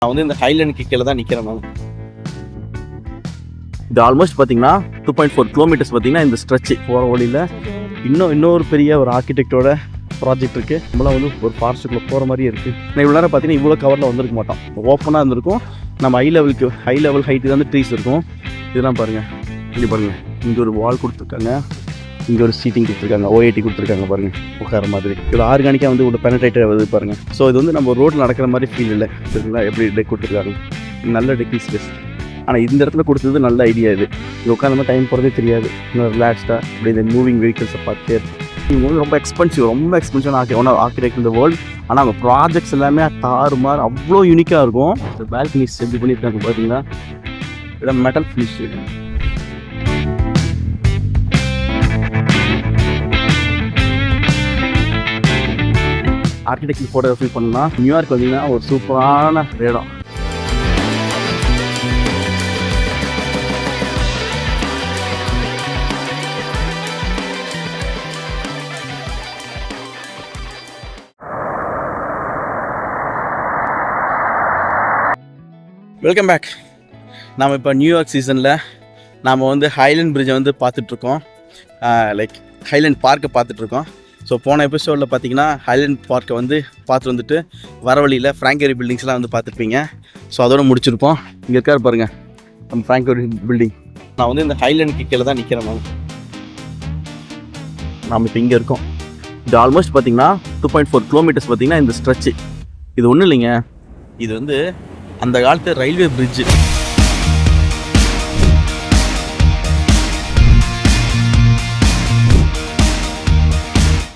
நான் வந்து இந்த ஹைலேண்டுக்கு கீழே தான் நிற்கிறேன் நான். இது ஆல்மோஸ்ட் பார்த்தீங்கன்னா 2.4 கிலோமீட்டர்ஸ் பார்த்தீங்கன்னா இந்த ஸ்ட்ரெச்சு போகிற வழியில் இன்னொரு பெரிய ஒரு ஆர்கிடெக்டோட ப்ராஜெக்ட் இருக்குது. நம்மளாம் வந்து ஒரு ஃபாரஸ்ட்டுக்குள்ளே போகிற மாதிரியே இருக்குது. நான் இவ்வளோ நேரம் பார்த்தீங்கன்னா இவ்வளோ கவரில் வந்திருக்க மாட்டோம், ஓப்பனாக இருந்திருக்கும். நம்ம ஹை லெவல் ஹைட்டு வந்து ட்ரீஸ் இருக்கும். இதெல்லாம் பாருங்கள், இங்கே பாருங்கள், இங்கே ஒரு வால் கொடுத்துருக்காங்க, இங்கே ஒரு சீட்டிங் கொடுத்துருக்காங்க, ஓஏடி கொடுத்துருக்காங்க பாருங்கள், உட்கார மாதிரி. இவ்வளோ ஆர்கானிக்காக வந்து இவ்வளோ பெனட்ரேட்டட் வருது பாருங்கள். ஸோ இது வந்து நம்ம ரோட்டில் நடக்கிற மாதிரி ஃபீல் இல்லை, சரிங்களா? எப்படி டெக் கொடுத்துருக்காங்க, நல்ல டெக்கிங் ஸ்பேஸ். ஆனால் இந்த இடத்துல கொடுத்தது நல்ல ஐடியா. இது உட்காந்து டைம் போகிறதே தெரியாது, இன்னும் ரிலாக்ஸ்டாக இப்படி இந்த மூவிங் வெஹிக்கிள்ஸை பார்த்து. இவங்க வந்து ரொம்ப எக்ஸ்பென்சிவான ஆர்கிடெக்ட் இந்த வேர்ல்டு. ஆனால் அவங்க ப்ராஜெக்ட்ஸ் எல்லாமே தாறுமாறு அவ்வளோ யூனிக்காக இருக்கும். இந்த பால்கனிஸ் எப்படி பண்ணியிருக்காங்க பார்த்தீங்கன்னா, இதெல்லாம் மெட்டல் ஃபினிஷ். ஆர்கிடெக்ட் ஃபோட்டோகிராஃபி பண்ணால் நியூயார்க் வந்தீங்கன்னா ஒரு சூப்பரான இடம். Welcome back. நாம் இப்போ நியூயார்க் சீசனில் நாம் வந்து ஹைலேண்ட் பிரிட்ஜை வந்து பார்த்துட்ருக்கோம், லைக் ஹைலேண்ட் பார்க்கை பார்த்துட்ருக்கோம். ஸோ போன எபிசோடில் பார்த்தீங்கன்னா ஹைலேண்ட் பார்க்கை வந்து பார்த்து வந்துட்டு வர வழியில் ஃப்ராங்கரி பில்டிங்ஸ்லாம் வந்து பார்த்துருப்பீங்க. ஸோ அதோடு முடிச்சிருப்போம். இங்கே இருக்கார் பாருங்கள் நம்ம ஃப்ராங்கரி பில்டிங். நான் வந்து இந்த ஹைலேண்டுக்கு கீழே தான் நிற்கிறேன். நாம் இப்போ இங்கே இருக்கோம். இது ஆல்மோஸ்ட் பார்த்தீங்கன்னா 2.4 கிலோமீட்டர்ஸ் பார்த்தீங்கன்னா இந்த ஸ்ட்ரெச்சு. இது ஒன்றும் இல்லைங்க, இது வந்து அந்த காலத்து ரயில்வே பிரிட்ஜு.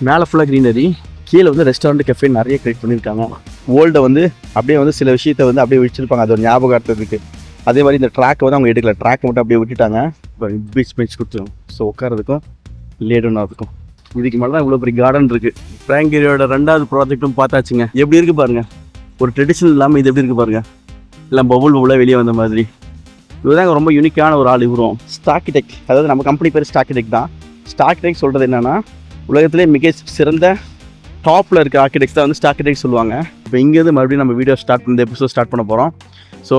மேலே ஃபுல்லாக க்ரீனரி, கீழே வந்து ரெஸ்டாரண்ட் கெஃபே நிறைய கிரியேட் பண்ணியிருக்காங்க. வேர்ல்டை வந்து அப்படியே வந்து சில விஷயத்தை வந்து அப்படியே வச்சுருப்பாங்க, அது ஒரு ஞாபகார்த்தத்துக்கு. அதே மாதிரி இந்த ட்ராக்கை வந்து அவங்க எடுக்கல, ட்ராக்கை மட்டும் அப்படியே விட்டுட்டாங்க. இப்போ பீச் பெஞ்ச் கொடுத்துருவோம், ஸோ உட்காரதுக்கும் லேடுனாதுக்கும். இதுக்கு மேலே தான் இவ்வளோ பெரிய கார்டன் இருக்குது. ஃப்ராங்கரியோட 2வது ப்ராஜெக்ட்டும் பார்த்தாச்சுங்க. எப்படி இருக்குது பாருங்கள், ஒரு ட்ரெடிஷ்னல் இல்லாமல் இது எப்படி இருக்குது பாருங்கள், எல்லாம் பபுள் வெளியே வந்த மாதிரி. இதுதாங்க ரொம்ப யூனிக்கான ஒரு ஆள் இவரும். ஸ்டார்கிடெக்ட், அதாவது நம்ம கம்பெனி பேர் ஸ்டார்கிடெக்ட் தான். ஸ்டார்கிடெக்ட் சொல்கிறது என்னென்னா, உலகத்திலே மிக சிறந்த டாப்பில் இருக்க ஆர்கிடெக்ட்ஸ் தான் வந்து ஸ்டார்கிடெக்ட் சொல்லுவாங்க. இப்போ இங்கேருந்து மறுபடியும் நம்ம வீடியோ இந்த எபிசோட் ஸ்டார்ட் பண்ண போகிறோம். ஸோ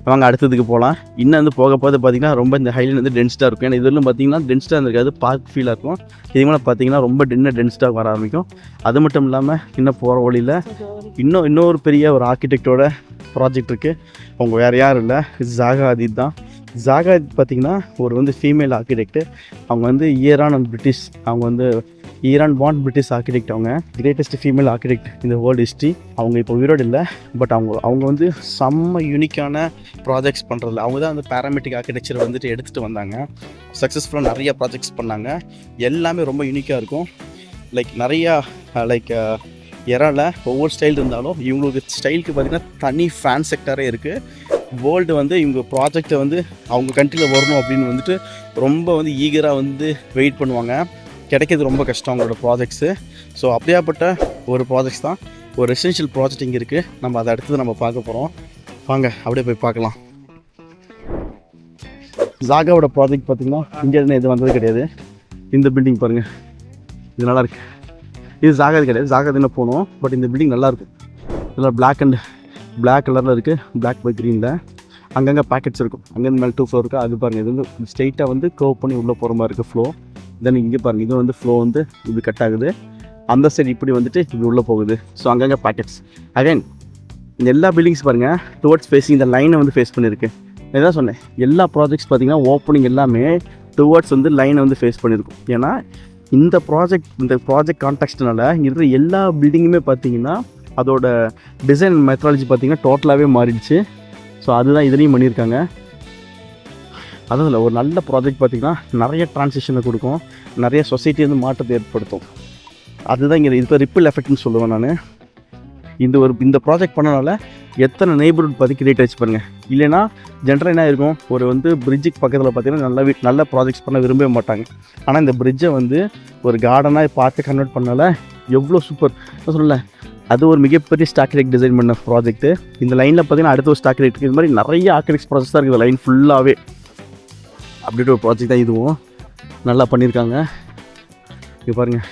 அவங்க அடுத்ததுக்கு போகலாம். இன்னும் வந்து போக பார்த்தீங்கன்னா ரொம்ப இந்த ஹைலேண்ட் வந்து டென்ஸ்டாக இருக்கும். ஏன்னா இதெல்லாம் பார்த்தீங்கன்னா டென்ஸ்டாக இருந்திருக்காது, பார்க் ஃபீலாக இருக்கும். இதுக்கு மேலே பார்த்தீங்கன்னா ரொம்ப டென்ஸ்டாக வர ஆரம்பிக்கும். அது மட்டும் இல்லாமல் இன்னும் போகிற வழியில் இன்னொரு பெரிய ஒரு ஆர்கிடெக்டோட ப்ராஜெக்ட் இருக்குது. அவங்க வேறு யாரும் இல்லை, ஜாகா ஹதீத் தான். ஜாகா ஹதீத் பார்த்திங்கன்னா ஒரு வந்து ஃபீமேல் ஆர்கிடெக்ட். அவங்க வந்து ஈரான் அண்ட் பிரிட்டிஷ், அவங்க வந்து ஈரான் பார்ன் பிரிட்டிஷ் ஆர்கிடெக்ட். அவங்க கிரேட்டஸ்ட் ஃபீமேல் ஆர்கிடெக்ட் இந்த வேர்ல்டு ஹிஸ்ட்ரி. அவங்க இப்போ உயிரோடு இல்லை, பட் அவங்க வந்து செம்ம யூனிக்கான ப்ராஜெக்ட்ஸ் பண்ணுறதில்ல. அவங்க தான் வந்து பேராமெட்ரிக் ஆர்கிடெக்சர் வந்துட்டு எடுத்துகிட்டு வந்தாங்க. சக்ஸஸ்ஃபுல்லாக நிறைய ப்ராஜெக்ட்ஸ் பண்ணாங்க, எல்லாமே ரொம்ப யூனிக்காக இருக்கும். நிறையா எறால ஒவ்வொரு ஸ்டைல் இருந்தாலும் இவங்களுக்கு ஸ்டைலுக்கு பார்த்திங்கன்னா தனி ஃபேன் செக்டரே இருக்குது. வேர்ல்டு வந்து இவங்க ப்ராஜெக்டை வந்து அவங்க கண்ட்ரியில் வரணும் அப்படின்னு வந்துட்டு ரொம்ப வந்து ஈகராக வந்து வெயிட் பண்ணுவாங்க. கிடைக்கிறது ரொம்ப கஷ்டம் அவங்களோட ப்ராஜெக்ட்ஸு. ஸோ அப்படியாப்பட்ட ஒரு ப்ராஜெக்ட்ஸ் தான், ஒரு ரெசிடென்ஷியல் ப்ராஜெக்ட் இங்கே இருக்குது. நம்ம அதை அடுத்தது நம்ம பார்க்க போகிறோம். வாங்க அப்படியே போய் பார்க்கலாம். ஜாகாவோட ப்ராஜெக்ட் பார்த்திங்கன்னா இந்தியாவில் இது வந்தது கிடையாது. இந்த பில்டிங் பாருங்கள், இது நல்லாயிருக்கு. இது ஜாகாது கிடையாது, ஜாகாது என்ன போகணும், பட் இந்த பில்டிங் நல்லாயிருக்கும். இதில் பிளாக் கலரில் இருக்குது, பிளாக் பை க்ரீனில். அங்கங்கே பேக்கெட்ஸ் இருக்கும். அங்கேருந்து மேலே 2 ஃப்ளோர் இருக்குது. அது பாருங்கள், இது வந்து ஸ்ட்ரெயிட்டாக வந்து கர்வ் பண்ணி உள்ளே போகிற மாதிரி இருக்குது ஃப்ளோ. தென் இங்கே பாருங்கள், இது வந்து ஃப்ளோ வந்து இப்படி கட் ஆகுது, அந்த சைடு இப்படி வந்துட்டு இப்படி உள்ளே போகுது. ஸோ அங்கங்கே பேக்கெட்ஸ். அகைன் இந்த எல்லா பில்டிங்ஸ் பாருங்கள் டுவர்ட்ஸ் ஃபேஸிங் இந்த லைனை வந்து ஃபேஸ் பண்ணியிருக்கு. நான் தான் சொன்னேன், எல்லா ப்ராஜெக்ட்ஸ் பார்த்திங்கன்னா ஓப்பனிங் எல்லாமே டுவர்ட்ஸ் வந்து லைனை வந்து ஃபேஸ் பண்ணியிருக்கும். ஏன்னா இந்த ப்ராஜெக்ட் கான்டெக்ஸ்ட்னால இருக்கிற எல்லா பில்டிங்குமே பார்த்திங்கன்னா அதோட டிசைன் மெத்தடாலஜி பார்த்திங்கன்னா டோட்டலாகவே மாறிடுச்சு. ஸோ அதுதான் இதுலேயும் பண்ணியிருக்காங்க. அதில் ஒரு நல்ல ப்ராஜெக்ட் பார்த்திங்கன்னா நிறைய ட்ரான்சிஷனை கொடுக்கும், நிறைய சொசைட்டி வந்து மாற்றத்தை ஏற்படுத்தும். அதுதான் இங்கே இப்போ ரிப்பிள் எஃபெக்ட்னு சொல்லுவேன் நான். இந்த ப்ராஜெக்ட் பண்ணனால எத்தனை நெய்பர்ஹுட் பார்த்து கிரியேட் ஆச்சு பாருங்கள். இல்லைனா ஜென்ரலாக என்ன இருக்கும், ஒரு வந்து பிரிட்ஜுக்கு பக்கத்தில் பார்த்திங்கன்னா நல்ல ப்ராஜெக்ட்ஸ் பண்ண விரும்பவே மாட்டாங்க. ஆனால் இந்த பிரிட்ஜை வந்து ஒரு கார்டனாக பார்த்து கன்வெர்ட் பண்ணால எவ்வளோ சூப்பர் சொல்லலை. அது ஒரு மிகப்பெரிய ஸ்டார்கிடெக்ட் டிசைன் பண்ண ப்ராஜெக்ட்டு. இந்த லைனில் பார்த்திங்கன்னா அடுத்த ஒரு ஸ்டார்கிடெக்ட் இது மாதிரி நிறைய ஆர்கிடெக்ட்ஸ் ப்ராஜெக்ட்ஸ் தான் இருக்குது லைன் ஃபுல்லாகவே. அப்படின்ட்டு ஒரு ப்ராஜெக்ட் தான் இதுவும் நல்லா பண்ணியிருக்காங்க. இது பாருங்கள்,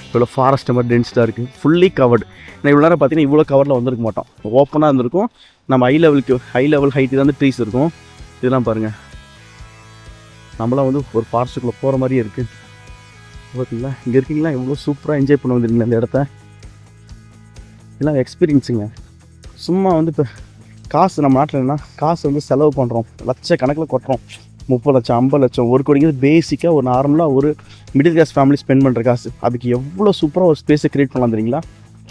இவ்வளோ ஃபாரஸ்ட் மாதிரி டென்ஸ்டாக இருக்குது, ஃபுல்லி கவர்டு. நான் இவ்வளோ நேரம் பார்த்தீங்கன்னா இவ்வளோ கவரில் வந்திருக்க மாட்டோம், ஓப்பனாக இருந்திருக்கும். நம்ம ஹை லெவல் ஹைட்டு தான் வந்து ட்ரீஸ் இருக்கும். இதெல்லாம் பாருங்கள், நம்மளாம் வந்து ஒரு ஃபாரஸ்ட்டுக்குள்ளே போகிற மாதிரியே இருக்குது. பார்த்தீங்களா, இங்கே இருக்கீங்களா, எவ்வளோ சூப்பராக என்ஜாய் பண்ண வந்துருக்கீங்களா இந்த இடத்த. இதெல்லாம் எக்ஸ்பீரியன்ஸுங்க. சும்மா வந்து இப்போ காசு நம்ம நாட்டில் என்ன காசு வந்து செலவு பண்ணுறோம், லட்சக்கணக்கில் கொட்டுறோம். 30 லட்சம் 50 லட்சம் ஒரு கோடிங்கிறது பேசிக்காக ஒரு நார்மலாக ஒரு மிடில் கிளாஸ் ஃபேமிலி ஸ்பெண்ட் பண்ணுற காசு. அதுக்கு எவ்வளோ சூப்பராக ஒரு ஸ்பேஸை க்ரியேட் பண்ணலாம் தெரியுங்களா.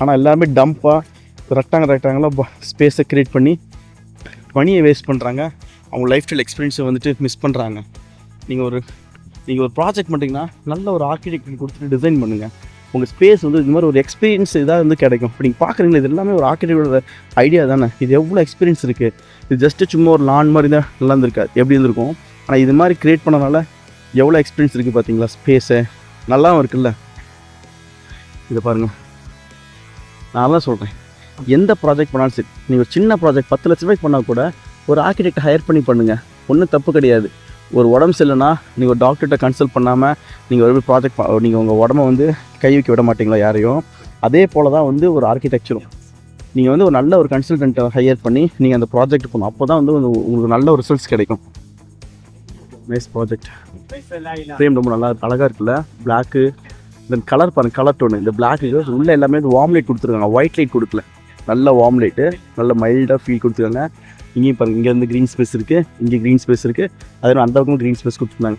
ஆனால் எல்லாருமே டம்ப்பாக ரெக்டாங்கலாக ஸ்பேஸை க்ரியேட் பண்ணி மணியை வேஸ்ட் பண்ணுறாங்க, அவங்க லைஃப் ஸ்டைல் எக்ஸ்பீரியன்ஸை வந்துட்டு மிஸ் பண்ணுறாங்க. நீங்கள் ஒரு ப்ராஜெக்ட் பண்ணிட்டீங்கன்னா நல்ல ஒரு ஆர்கிடெக்ட் கொடுத்துட்டு டிசைன் பண்ணுங்கள். உங்கள் ஸ்பேஸ் வந்து இது மாதிரி ஒரு எக்ஸ்பீரியன்ஸ் இதாக வந்து கிடைக்கும். இப்போ நீங்கள் பார்க்குறீங்களா, இது எல்லாமே ஒரு ஆர்கிடெக்டோட ஐடியா தானே. இது எவ்வளோ எக்ஸ்பீரியன்ஸ் இருக்குது. இது ஜஸ்ட்டு சும்மா ஒரு லான் மாதிரி தான் நல்லா இருந்திருக்காது, எப்படி இருந்திருக்கும். ஆனால் இது மாதிரி க்ரியேட் பண்ணனால எவ்வளோ எக்ஸ்பீரியன்ஸ் இருக்குது பார்த்தீங்களா. ஸ்பேஸு நல்லாவும் இருக்குல்ல. இதை பாருங்கள், நான் தான் சொல்கிறேன், எந்த ப்ராஜெக்ட் பண்ணாலும் சரி, நீங்கள் ஒரு சின்ன ப்ராஜெக்ட் 10 லட்ச ரூபாய்க்கு பண்ணால் கூட ஒரு ஆர்கிடெக்ட் ஹையர் பண்ணி பண்ணுங்கள், ஒன்றும் தப்பு கிடையாது. ஒரு உடம்பு சரியில்லைன்னா நீங்கள் ஒரு டாக்டர்கிட்ட கன்சல்ட் பண்ணாமல் நீங்கள் ஒரு ப்ராஜெக்ட் நீங்கள் உங்கள் உடம்ப வந்து கை வைக்க விட மாட்டீங்களா யாரையும். அதே போல் தான் வந்து ஒரு ஆர்கிடெக்சரும், நீங்கள் வந்து ஒரு நல்ல ஒரு கன்சல்டண்ட்டை ஹையர் பண்ணி நீங்கள் அந்த ப்ராஜெக்ட் போகணும். அப்போ தான் வந்து உங்களுக்கு நல்ல ஒரு ரிசல்ட்ஸ் கிடைக்கும். Nice project. ஃப்ரேம் ரொம்ப நல்லா அழகாக இருக்குல்ல. பிளாக்கு தென் கலர் பாருங்கள், கலர் டோனு. இந்த பிளாக்கு உள்ளே எல்லாமே வார்ம் லைட் கொடுத்துருக்காங்க, ஒயிட் லைட் கொடுக்கல, நல்ல வார்ம் லைட்டு, நல்ல மைல்டாக ஃபீல் கொடுத்துருக்காங்க. இங்கேயும் பாருங்கள், இங்கே வந்து க்ரீன் ஸ்பேஸ் இருக்குது, இங்கே க்ரீன் ஸ்பேஸ் இருக்குது, அதே அந்த பக்கம் க்ரீன் ஸ்பேஸ் கொடுத்துருந்தாங்க.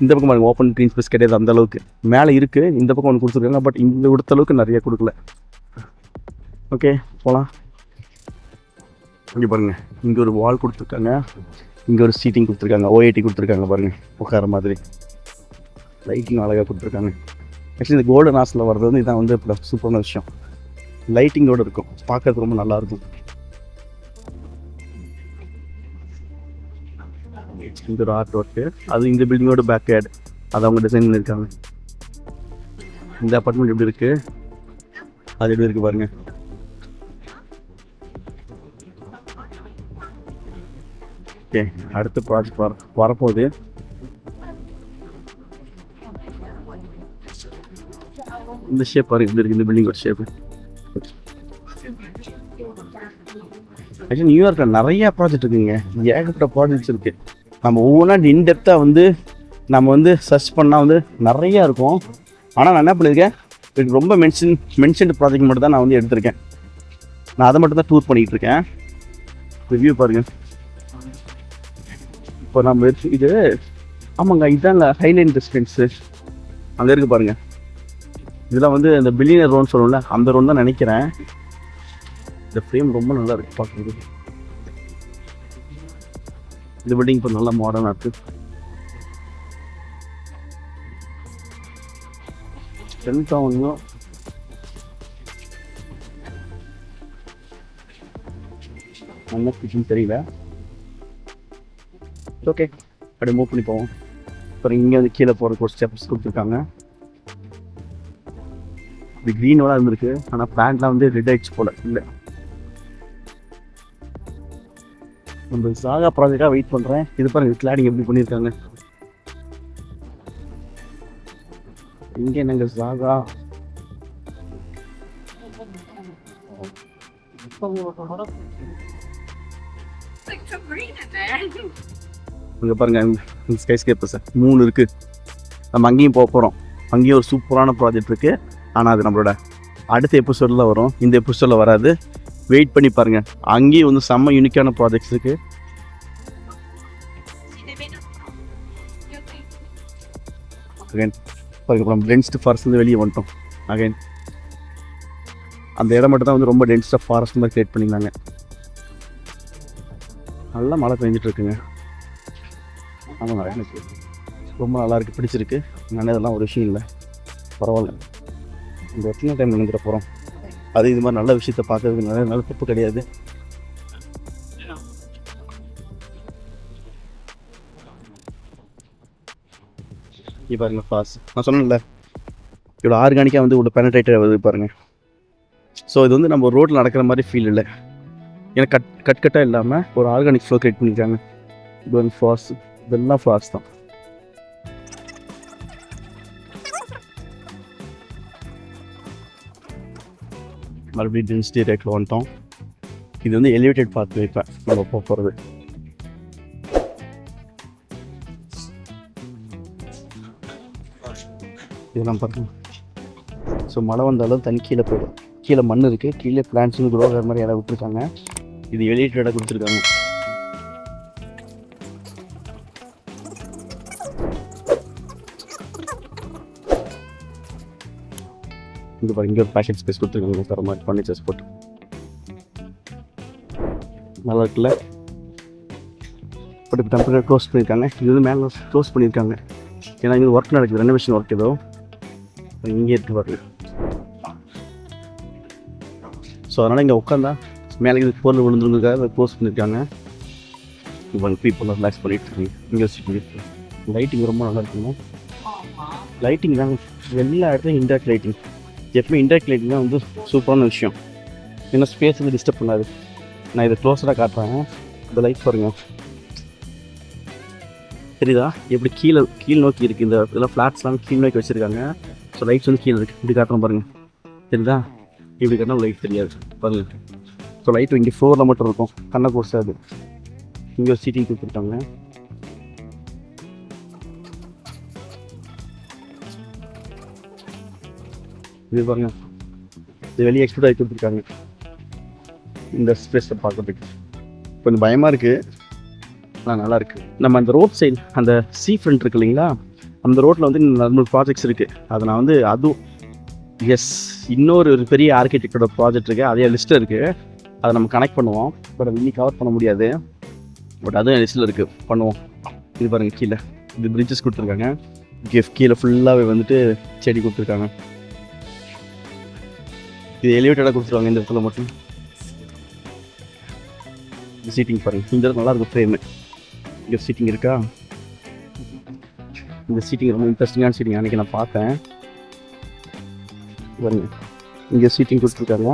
இந்த பக்கம் பாருங்கள், ஓப்பன் க்ரீன் ஸ்பேஸ் கிடையாது அந்தளவுக்கு. மேலே இருக்குது, இந்த பக்கம் ஒன்று கொடுத்துருக்காங்க, பட் இந்த கொடுத்த அளவுக்கு நிறைய கொடுக்கல. ஓகே, போகலாம். இங்கே பாருங்கள், இங்கே ஒரு வால் கொடுத்துருக்காங்க, இங்கே ஒரு சீட்டிங் கொடுத்துருக்காங்க, ஓஏடி கொடுத்துருக்காங்க பாருங்கள், உட்கார மாதிரி. லைட்டிங் அழகாக கொடுத்துருக்காங்க. ஆக்சுவலி இந்த கோல்டன் ஹார்ஸில் வர்றது வந்து இதான் வந்து இப்போ சூப்பரான விஷயம். லைட்டிங்கோடு இருக்கும், பார்க்கறதுக்கு ரொம்ப நல்லாயிருக்கும். இந்த ஒரு ஆர்ட் ஒர்க்கு, அது இந்த பில்டிங்கோட பேக் ஹேட், அது அவங்க டிசைன் பண்ணியிருக்காங்க. இந்த அப்பார்ட்மெண்ட் எப்படி இருக்குது, அது எப்படி இருக்குது பாருங்கள். ஓகே, அடுத்த ப்ராஜெக்ட் வரப்போகுது. இந்த ஷேப் பாருங்க எப்படி இருக்குது, இந்த பில்டிங்கோட ஷேப்பு. ஆக்சுவலி நியூயார்க்கில் நிறையா ப்ராஜெக்ட் இருக்குங்க, ஏகப்பட்ட ப்ராஜெக்ட்ஸ் இருக்குது. நம்ம ஒவ்வொன்றா இன்டெப்த்தாக வந்து நம்ம வந்து சர்ச் பண்ணால் வந்து நிறையா இருக்கும். ஆனால் நான் என்ன பண்ணியிருக்கேன், இது ரொம்ப மென்ஷன்டு ப்ராஜெக்ட் மட்டும் தான் நான் வந்து எடுத்திருக்கேன். நான் அதை மட்டும் தான் டூர் பண்ணிகிட்டு இருக்கேன். ரிவ்யூ பாருங்கள். இப்போ நம்ம இது ஆமாங்க, இதுதான் ஹைலைன் ரெசிடென்ஸு அங்கே இருக்குது பாருங்கள். இதெல்லாம் வந்து இந்த பில்லியனர் ரோன்னு சொல்லணும்ல, அந்த ரோன் தான் நினைக்கிறேன். இந்த ஃப்ரேம் ரொம்ப நல்லா இருக்குது பார்க்குறது. இந்த பில்டிங் இப்போ நல்லா மாடர்னாக இருக்குது. டென்த்தாகவும் நல்லா கிச்சன் தெரியல. ஓகே, அப்படியே மூவ் பண்ணி போவோம். அப்புறம் இங்கே வந்து கீழே போகிறதுக்கு ஒரு ஸ்டெப்ஸ் கொடுத்துருக்காங்க. இது க்ரீனோட இருந்திருக்கு, ஆனால் பேண்ட்லாம் வந்து ரெட் ஆயிடுச்சு போல. இல்லை, நம்ம சாகா ப்ராஜெக்டாக வெயிட் பண்ணுறேன். இது பாருங்க, கிளாடிங் எப்படி பண்ணியிருக்காங்க. இங்கே என்னங்க சாகா, இங்கே பாருங்க ஸ்கை ஸ்கேப்பர்ஸ் 3 இருக்குது. நம்ம அங்கேயும் போக போகிறோம். அங்கேயும் ஒரு சூப்பரான ப்ராஜெக்ட் இருக்குது. ஆனால் அது நம்மளோட அடுத்த எபிசோடில் வரும், இந்த எபிசோடில் வராது. வெயிட் பண்ணி பாருங்கள். அங்கேயும் வந்து செம்ம யூனிக்கான ப்ராஜெக்ட்ஸ் இருக்குது. அகைன் பாருங்க, நம்ம டென்ஸ்டு ஃபாரஸ்ட்லேருந்து வெளியே வந்துட்டோம். அகைன் அந்த இடம் மட்டும் தான் வந்து ரொம்ப டென்ஸ்டாக ஃபாரஸ்ட் மாதிரி க்ரியேட் பண்ணியிருந்தாங்க. நல்லா மழை பெஞ்சிட்டு இருக்குங்க. ஆமாங்க, எனக்கு ரொம்ப நல்லா இருக்குது, பிடிச்சிருக்கு. நான் இதெல்லாம் ஒரு விஷயம் இல்லை, பரவாயில்ல. இந்த எத்தனை டைம் நினைக்கிற போகிறோம், அது இது மாதிரி நல்ல விஷயத்தை பார்க்கறதுக்கு நிறைய நல்ல தப்பு கிடையாது. இப்போ பாருங்க ஃபாஸ், நான் சொன்னேன்ல இவ்வளோ ஆர்கானிக்காக வந்து இவ்வளோ பெனட்ரேட்டட் வருது பாருங்கள். ஸோ இது வந்து நம்ம ரோட்டில் நடக்கிற மாதிரி ஃபீல் இல்லை, ஏன்னா கட்டாக இல்லாமல் ஒரு ஆர்கானிக் ஃப்ளோ க்ரியேட் பண்ணியிருக்காங்க. இது வந்து ஃபாஸ், இதெல்லாம் ஃபாஸ் தான். மறுபடியும் டென்சிட்டி ரேக்கில் வந்துட்டோம். இது வந்து எலிவேட்டட் பார்த்து வைப்பேன் நம்ம போகிறது. இதெல்லாம் பார்க்கணும். ஸோ மழை வந்தாலும் தண்ணி கீழே போயிடும். கீழே மண் இருக்குது, கீழே பிளான்ட்ஸுன்னு க்ரோ ஆகிற மாதிரி இடம் விட்டுருக்காங்க. இது எலிவேட்டடாக கொடுத்துருக்காங்க. இங்கே பாருங்க, இங்கே ஒரு பேக்கெட் ஸ்பேஸ் கொடுத்துருக்காங்க தர மாதிரி ஃபர்னிச்சர்ஸ் போட்டு. நல்லா இருக்குல்ல. பட் இப்போ டெம்பரரி க்ளோஸ் பண்ணியிருக்காங்க. இது வந்து மேலே க்ளோஸ் பண்ணியிருக்காங்க. ஏன்னா இங்கே ஒர்க் நடக்குது, ரெனோவேஷன் ஒர்க் ஏதோ இங்கே இருக்குது பாருங்க. ஸோ அதனால் இங்கே உட்காந்தா மேலே இது பொருள் விழுந்துருக்காக க்ளோஸ் பண்ணியிருக்காங்க. இப்போ பீப்புள் ரிலாக்ஸ் பண்ணிட்டு இருக்காங்க. இங்கே வச்சுட்டு லைட்டிங் ரொம்ப நல்லா இருக்குங்க. லைட்டிங் தாங்க எல்லா இடத்துலையும் இன்டேரக்ட் லைட்டிங். எப்பவுமே இன்டேரக்ட் லைட்டிங் தான் வந்து சூப்பரான விஷயம். ஏன்னா ஸ்பேஸ் வந்து டிஸ்டர்ப் பண்ணாது. நான் இதை க்ளோஸராக காட்டுறேன். இந்த லைட் பாருங்க, தெரியுதா எப்படி கீழ் நோக்கி இருக்குது. இந்த இதெல்லாம் ஃப்ளாட்ஸ்லாம் கீழ் நோக்கி வச்சுருக்காங்க. ஸோ லைட்ஸ் வந்து கீழே இருக்குது. இப்படி காட்டுறோம் பாருங்கள், தெரியுதா? இப்படி காட்டினா லைட் தெரியாது பாருங்கள். ஸோ லைட் இங்கே ஃப்ளோரில் மட்டும் இருக்கும், கண்ணை கோர்ஸாது. இங்கே ஒரு சீட்டிங் கொடுத்துருக்காங்க. இது பாருங்க, இது வெளியே எக்ஸ்போர்ட் ஆகி கொடுத்துருக்காங்க. இந்த ஸ்பேஸை பார்க்கறதுக்கு கொஞ்சம் பயமாக இருக்குது, ஆனால் நல்லாயிருக்கு. நம்ம அந்த ரோட் சைடு அந்த சீ ஃப்ரண்ட் இருக்கு இல்லைங்களா, அந்த ரோட்டில் வந்து நிறைய ப்ராஜெக்ட்ஸ் இருக்குது. அதை நான் வந்து அதுவும் இன்னொரு பெரிய ஆர்கிடெக்டோட ப்ராஜெக்ட் இருக்குது, அதே லிஸ்ட்டில் இருக்குது. அதை நம்ம கனெக்ட் பண்ணுவோம். பட் அது இன்னி கவர் பண்ண முடியாது. பட் அதுவும் லிஸ்ட்டில் இருக்குது, பண்ணுவோம். இது பாருங்கள், கீழே இது பிரிட்ஜஸ் கொடுத்துருக்காங்க. கீழே ஃபுல்லாகவே வந்துட்டு செடி கொடுத்துருக்காங்க. இது எலிவேட்டடாக கொடுத்துருவாங்க இந்த இடத்துல மட்டும். இந்த சீட்டிங் பாருங்கள், இந்த இடத்துல நல்லாயிருக்கும் ஃப்ரேமு. இங்கே சீட்டிங் இருக்கா? இந்த சீட்டிங் ரொம்ப இன்ட்ரெஸ்டிங்கான சீட்டிங். அன்றைக்கி நான் பார்த்தேன் பாருங்க. இங்கே சீட்டிங் கொடுத்துருக்காங்க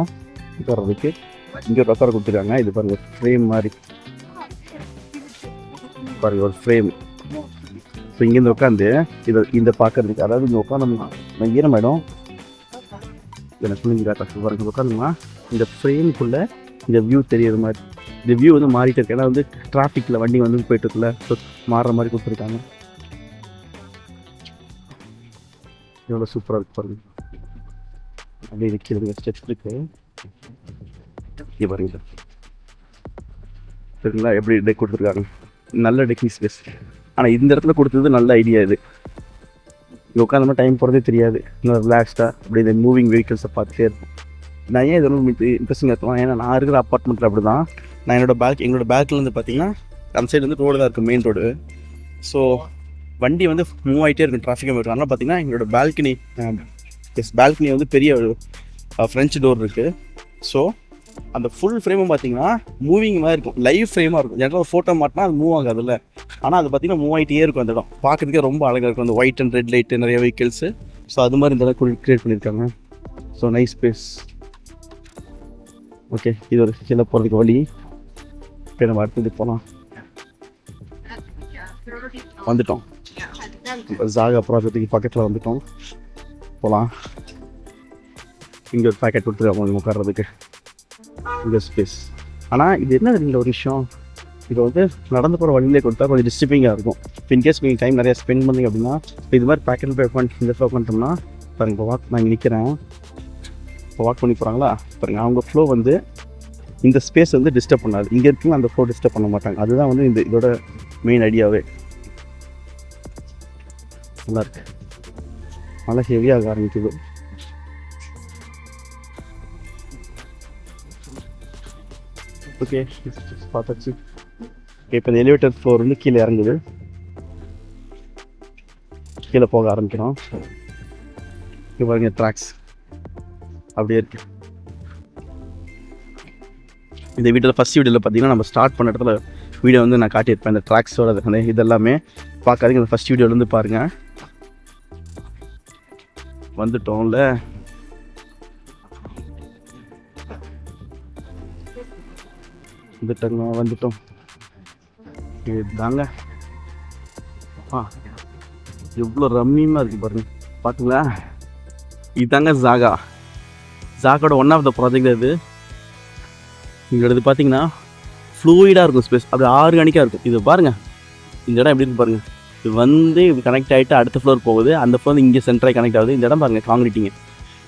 உட்கார்றதுக்கு. இங்கே ஒரு உட்கார கொடுத்துருக்காங்க. இது பாருங்கள் ஃப்ரேம் மாதிரி பாருங்கள், ஒரு ஃப்ரேம். ஸோ இங்கேருந்து உட்காந்து இந்த பார்க்கறதுக்கு, அதாவது இங்கே உட்காந்தோம்னா நான் ஈரமாயிடும். எனக்கு புரிஞ்சுக்காட்டா பாருங்க. உட்காந்துமா இந்த ஃப்ரேமுக்குள்ளே இந்த வியூ தெரியுற மாதிரி. இந்த வியூ வந்து மாறிட்டு இருக்கு. ஏன்னா வந்து டிராஃபிக்கில் வண்டி வந்து போயிட்டு இருக்குல்ல, ஸோ மாறுற மாதிரி கொடுத்துருக்காங்க. எவ்வளோ சூப்பராக இருக்கு பாருங்க. அப்படியே இருக்கிறது ஸ்டெப்ஸ் இருக்கு. இங்கே பாருங்க சரிங்களா, எப்படி டெக் கொடுத்துருக்காங்க. நல்ல டெக்கிங் ஸ்பேஸ். ஆனால் இந்த இடத்துல கொடுத்தது நல்ல ஐடியா. இது இங்கே உட்காந்தோம்னா டைம் போகிறதே தெரியாது. இன்னும் ரிலாக்ஸ்டாக அப்படி இந்த மூவிங் வெஹிக்கிள்ஸை பார்த்துட்டே இருக்கும். நான் ஏன் இதெல்லாம் இன்ட்ரெஸ்டிங்காக இருக்கும், ஏன்னா நான் இருக்கிற அப்பார்ட்மெண்ட்டில் அப்படி தான். நான் எங்களோட பேக்கிலேருந்து பார்த்தீங்கன்னா அந்த சைடு வந்து ரோடு தான் இருக்குது, மெயின் ரோடு. ஸோ வண்டி வந்து மூவ் ஆகிட்டே இருக்கும், டிராஃபிக்காக போய்ட்டு. அதனால் பார்த்தீங்கன்னா எங்களோட பால்கனி வந்து பெரிய ஃப்ரெஞ்சு டோர் இருக்குது. ஸோ அந்த ஃபுல் ஃப்ரேமும் பார்த்தீங்கன்னா மூவிங் மாதிரி இருக்கும், லைவ் ஃப்ரேமாக இருக்கும். ஜென்ரலாக ஒரு ஃபோட்டோ மாட்டினா அது மூவ் ஆகாதுல்ல, ஆனால் அது பார்த்தீங்கன்னா மூவ் ஆகிட்டே இருக்கும். அந்த இடம் பார்க்குறதுக்கே ரொம்ப அழகாக இருக்கும். அந்த ஒயிட் அண்ட் ரெட் லைட்டு, நிறைய வெஹிக்கிள்ஸு. ஸோ அது மாதிரி இந்த இடம் க்ரியேட் பண்ணியிருக்காங்க. So nice space. ஓகே, இது ஒரு கீழே போகிறதுக்கு வழி. இப்போ நம்ம அடுத்தது போகலாம். வந்துட்டோம், ஜாகா ப்ராஜெக்ட்டுக்கு பக்கத்தில் வந்துட்டோம். போகலாம். இங்கே ஒரு பேக்கெட் கொடுத்துருக்காங்க உட்கார்றதுக்கு. இங்கே ஸ்பேஸ். ஆனால் இது என்ன இல்லை ஒரு விஷயம், இது வந்து நடந்து போகிற வழியிலே கொடுத்தா கொஞ்சம் டிஸ்டர்பிங்காக இருக்கும். இப்போ இன்கேஸ் நீங்கள் டைம் நிறையா ஸ்பெண்ட் பண்ணிங்க அப்படின்னா, இப்போ இது மாதிரி பேக்கெட் போய் உட்காந்து இந்த இடத்துல உட்காந்துட்டோம்னா பாருங்க. இப்போ நான் இங்கே நிற்கிறேன், இப்போ வாக் பண்ணி போகிறாங்களா பாருங்கள். அவங்க ஃப்ளோ வந்து இந்த ஸ்பேஸ் வந்து டிஸ்டர்ப் பண்ணாது. இங்கே இருக்குங்க அந்த ஃப்ளோ டிஸ்டர்ப் பண்ண மாட்டாங்க. அதுதான் வந்து இதோட மெயின் ஐடியாவே. நல்லாயிருக்கு. நல்லா ஹெவியாக ஆரம்பிக்குது. ஓகே பார்த்தாச்சு. இப்போ இந்த எலிவேட்டர் ஃப்ளோர் வந்து கீழே இறங்குது, கீழே போக ஆரம்பிக்கிறோம். இங்கே பாருங்க ட்ராக்ஸ் அப்படியே இருக்கு. இந்த வீடியோவில் ஃபஸ்ட் வீடியோவில் பார்த்தீங்கன்னா நம்ம ஸ்டார்ட் பண்ண இடத்துல வீடியோ வந்து நான் காட்டியிருப்பேன். இந்த ட்ராக்ஸோட இதெல்லாமே பார்க்காதீங்க, இந்த ஃபஸ்ட் வீடியோலேருந்து பாருங்கள். வந்துட்டோம்ல, வந்துட்டோம். இதுதாங்க எவ்வளோ ரம்மியமாக இருக்குது பாருங்க. பார்த்துங்களா, இதுதாங்க ஜாகா. ஜாகோட ஒன் ஆஃப் த ப்ராஜெக்ட் இது. இங்கே பார்த்தீங்கன்னா ஃப்ளூயிடாக இருக்கும் ஸ்பேஸ், அப்படி ஆர்கானிக்காக இருக்கும். இது பாருங்கள், இந்த இடம் எப்படி இருக்கு பாருங்கள். இது வந்து கனெக்ட் ஆகிட்டு அடுத்த ஃப்ளோர் போகுது, அந்த ஃப்ளோர் இங்கே சென்டராக கனெக்ட் ஆகுது. இந்த இடம் பாருங்கள் காங்கிரீட்டிங்க.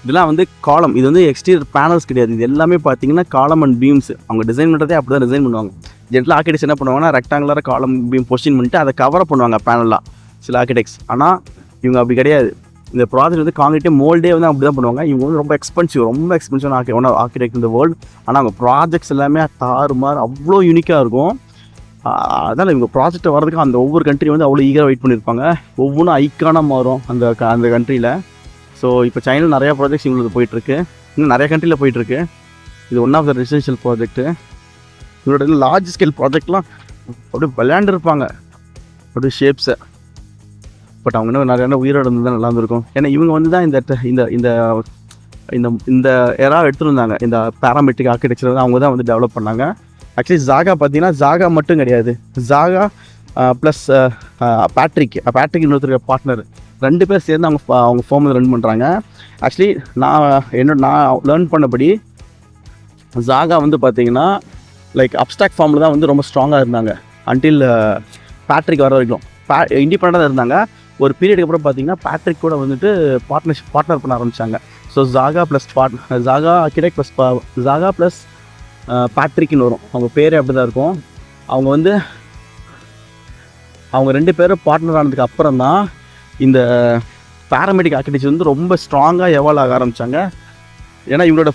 இதெல்லாம் வந்து காலம், இது வந்து எக்ஸ்டீரியர் பேனல்ஸ் கிடையாது. இது எல்லாமே பார்த்தீங்கன்னா காலம் அண்ட் பீம்ஸ். அவங்க டிசைன் பண்ணுறதே அப்படி தான் டிசைன் பண்ணுவாங்க. ஜென்ரல் ஆர்கிடெக்ட்ஸ் என்ன பண்ணுவாங்கன்னா ரெக்டாங்குலராக காலம் பீம் பொசிஷன் பண்ணிட்டு அதை கவர் பண்ணுவாங்க பேனலாக சில ஆர்கிடெக்ட்ஸ். ஆனால் இவங்க அப்படி கிடையாது. இந்த ப்ராஜெக்ட் வந்து காங்கிரீட்டே மோல்டே வந்து அப்படி தான் பண்ணுவாங்க. இவங்க வந்து ரொம்ப எக்ஸ்பென்சிவான ஆர்கிடெக்ட் இந்த வேர்ல்டு. ஆனால் அவங்க ப்ராஜெக்ட்ஸ் எல்லாமே தாறுமாறு அவ்வளோ யூனிக்காக இருக்கும். அதனால் இவங்க ப்ராஜெக்ட் வர்றதுக்கு அந்த ஒவ்வொரு கண்ட்ரி வந்து அவ்வளோ ஈகராக வெயிட் பண்ணியிருப்பாங்க. ஒவ்வொன்றும் ஐக்கானாக மாறும் அந்த கண்ட்ரியில். ஸோ இப்போ சைனாவில் நிறையா ப்ராஜெக்ட்ஸ் இவங்களுக்கு போயிட்டுருக்கு, இன்னும் நிறைய கண்ட்ரியில் போயிட்டுருக்கு. இது one of the residential project. இவரோட லார்ஜ் ஸ்கேல் ப்ராஜெக்ட்லாம் அப்படியே விளையாண்டுருப்பாங்க அப்படியே ஷேப்ஸை. பட் அவங்க இன்னும் நிறையா உயிரோடு இருந்து தான் நல்லா இருந்திருக்கும். ஏன்னா இவங்க வந்து தான் இந்த இந்த இந்த இந்த எரா எடுத்துருந்தாங்க. இந்த பேராமெட்ரிக் ஆர்கிடெக்சர் வந்து அவங்க தான் வந்து டெவலப் பண்ணாங்க. ஆக்சுவலி ஜாகா பார்த்தீங்கன்னா ஜாகா மட்டும் கிடையாது, ஜாகா ப்ளஸ் பேட்ரிக் இன்னொருத்தர் பார்ட்னர், 2 பேர் சேர்ந்து அவங்க ஃபார்மில் ரன் பண்ணுறாங்க. ஆக்சுவலி நான் லேர்ன் பண்ணபடி ஜாகா வந்து பார்த்தீங்கன்னா லைக் அப்ஸ்ட்ராக்ட் ஃபார்மில் தான் வந்து ரொம்ப ஸ்ட்ராங்காக இருந்தாங்க அன்டில் பேட்ரிக் வர வரைக்கும். இண்டிபெண்டாக இருந்தாங்க. ஒரு பீரியடுக்கு அப்புறம் பார்த்தீங்கன்னா பேட்ரிக் கூட வந்துட்டு பார்ட்னர் பண்ண ஆரம்பித்தாங்க. So Jaaga plus Jaaga architect plus Jaaga plus பேட்ரிக்னு வரும். அவங்க பேரே அப்படி தான் இருக்கும். அவங்க 2 பேரும் பார்ட்னர் ஆனதுக்கு அப்புறம் தான் இந்த பேராமெடிக் ஆர்கிடெக்சர் வந்து ரொம்ப ஸ்ட்ராங்காக எவால்வ் ஆக ஆரம்பித்தாங்க. ஏன்னா இவங்களோட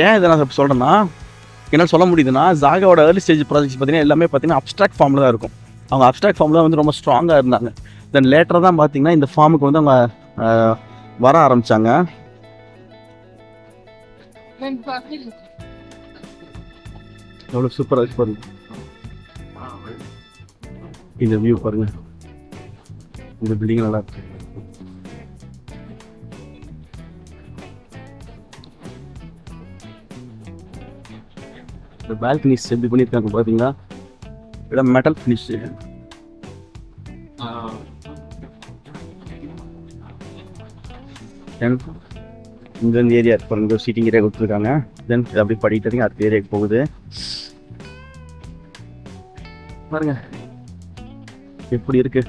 ஏன் இதை நான் சொல்கிறேன்னா, என்னால் சொல்ல முடியுதுன்னா ஜாகாவோட ஏர்லி ஸ்டேஜ் ப்ராஜெக்ட்ஸ் பார்த்தீங்கன்னா எல்லாமே பார்த்தீங்கன்னா அப்ஸ்ட்ராக்ட் ஃபார்மில் தான் இருக்கும். அவங்க அப்ஸ்ட்ராக்ட் ஃபார்மில் வந்து ரொம்ப ஸ்ட்ராங்காக இருந்தாங்க. தென் லேட்டராக தான் பார்த்தீங்கன்னா இந்த ஃபார்முக்கு வந்து அவங்க வர ஆரம்பித்தாங்க. எவ்வளோ சூப்பராக இருக்கு பாருங்க இந்த வியூ பாருங்க. இந்த பில்டிங் நல்லா இருக்கு. இந்த பால்கனிஸ் எப்படி பண்ணியிருக்காங்க பார்த்தீங்களா, இடம் மெட்டல் ஃபினிஷ். இங்கே இந்த ஏரியா இருக்கு பாருங்க, சீட்டிங் ஏரியா கொடுத்துருக்காங்க. தென் இது அப்படி படிக்கிட்டு அடுத்த ஏரியாவுக்கு போகுது பாருங்க எப்படி இருக்கு.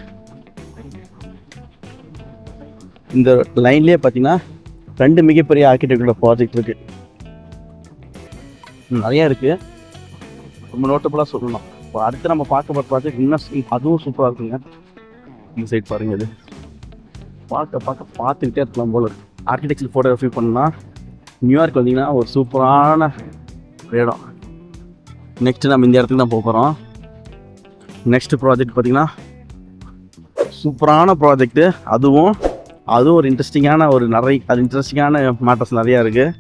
இந்த லைன்லேயே பார்த்தீங்கன்னா 2 மிகப்பெரிய ஆர்கிடெக்டோட ப்ராஜெக்ட் இருக்கு, நிறையா இருக்கு. ரொம்ப நோட்டபுளாக சொல்லலாம். இப்போ அடுத்து நம்ம பார்க்க போகிற ப்ராஜெக்ட் இன்னும் அதுவும் சூப்பராக இருக்குங்க. இந்த சைட் பாருங்க, இது பார்த்துக்கிட்டே இருக்கலாம் போல இருக்கு. ஆர்கிடெக்சர் ஃபோட்டோகிராஃபி பண்ணால் நியூயார்க் வந்தீங்கன்னா ஒரு சூப்பரான இடம். நெக்ஸ்ட்டு நம்ம இந்த இடத்துக்கு தான் போக போகிறோம். நெக்ஸ்ட் ப்ராஜெக்ட் பார்த்திங்கன்னா சூப்பரான ப்ராஜெக்ட்டு. அதுவும் ஒரு இன்ட்ரெஸ்டிங்கான இன்ட்ரெஸ்டிங்கான மேட்டர்ஸ் நிறையா இருக்குது.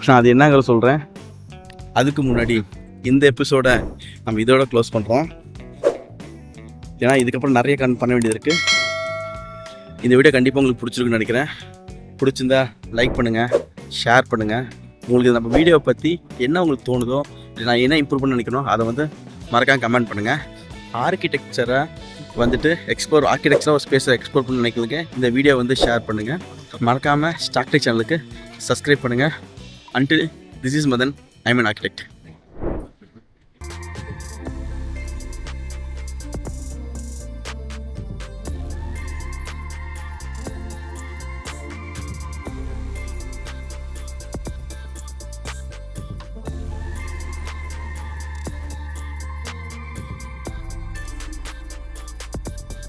நான் அது என்னங்கிற சொல்கிறேன். அதுக்கு முன்னாடி இந்த எபிசோடை நம்ம இதோட க்ளோஸ் பண்ணுறோம். ஏன்னா இதுக்கப்புறம் நிறைய பண்ண வேண்டியது இருக்குது. இந்த வீடியோ கண்டிப்பாக உங்களுக்கு பிடிச்சிருக்குன்னு நினைக்கிறேன். பிடிச்சிருந்தா லைக் பண்ணுங்கள், ஷேர் பண்ணுங்கள். உங்களுக்கு நம்ம வீடியோவை பற்றி என்ன உங்களுக்கு தோணுதோ, இல்லை நான் என்ன இம்ப்ரூவ் பண்ண நினைக்கணும் அதை வந்து மறக்காம கமெண்ட் பண்ணுங்கள். ஆர்கிடெக்சரை வந்துட்டு ஆர்கிடெக்சராக ஒரு ஸ்பேஸை எக்ஸ்ப்ளோர் பண்ண நினைக்கிறதுக்கு இந்த வீடியோ வந்து ஷேர் பண்ணுங்கள். மறக்காமல் ஸ்டாக்டெக் சேனலுக்கு சப்ஸ்கிரைப் பண்ணுங்கள். Until this is Madan, I'm an architect.